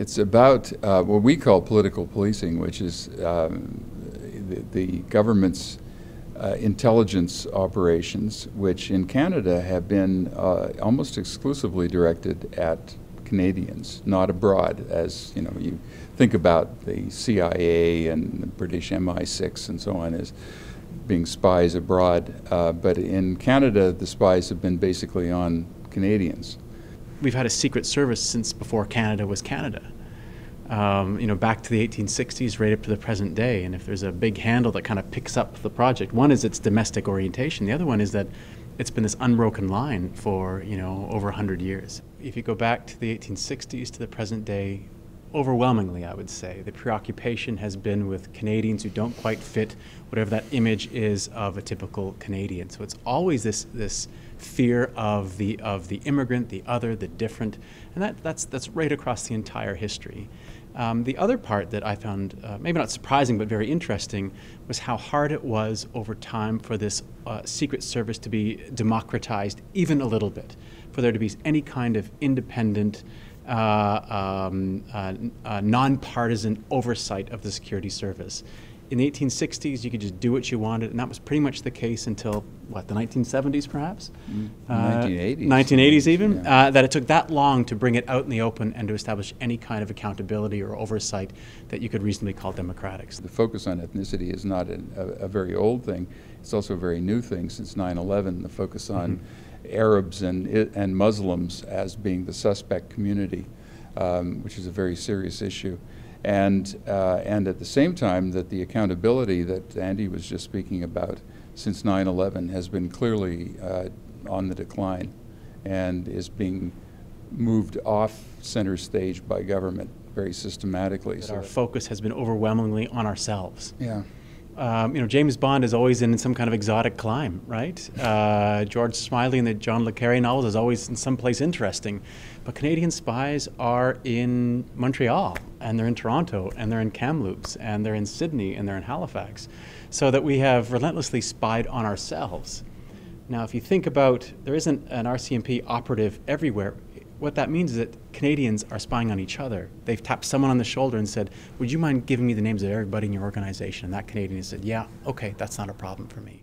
It's about what we call political policing, which is the government's intelligence operations, which in Canada have been almost exclusively directed at Canadians, not abroad, as you think about the CIA and the British MI6 and so on as being spies abroad. But in Canada, the spies have been basically on Canadians. We've had a secret service since before Canada was Canada. Back to the 1860s, right up to the present day. And if there's a big handle that kind of picks up the project, one is its domestic orientation. The other one is that it's been this unbroken line for, over 100 years. If you go back to the 1860s to the present day, overwhelmingly, I would say, the preoccupation has been with Canadians who don't quite fit whatever that image is of a typical Canadian. So it's always this fear of the immigrant, the other, the different, and that's right across the entire history. The other part that I found maybe not surprising but very interesting was how hard it was over time for this Secret Service to be democratized even a little bit, for there to be any kind of independent, nonpartisan oversight of the security service. In the 1860s, you could just do what you wanted, and that was pretty much the case until, the 1970s perhaps? 1980s. 1980s even? Yeah. That it took that long to bring it out in the open and to establish any kind of accountability or oversight that you could reasonably call democratic. The focus on ethnicity is not a very old thing. It's also a very new thing since 9/11, the focus on Arabs and Muslims as being the suspect community, which is a very serious issue. And at the same time, that the accountability that Andy was just speaking about since 9/11 has been clearly on the decline and is being moved off center stage by government very systematically. So our focus has been overwhelmingly on ourselves. Yeah. James Bond is always in some kind of exotic clime, right? George Smiley in the John le Carré novels is always in some place interesting. But Canadian spies are in Montreal, and they're in Toronto, and they're in Kamloops, and they're in Sydney, and they're in Halifax. So that we have relentlessly spied on ourselves. Now, if you think about, there isn't an RCMP operative everywhere. What that means is that Canadians are spying on each other. They've tapped someone on the shoulder and said, would you mind giving me the names of everybody in your organization? And that Canadian has said, yeah, okay, that's not a problem for me.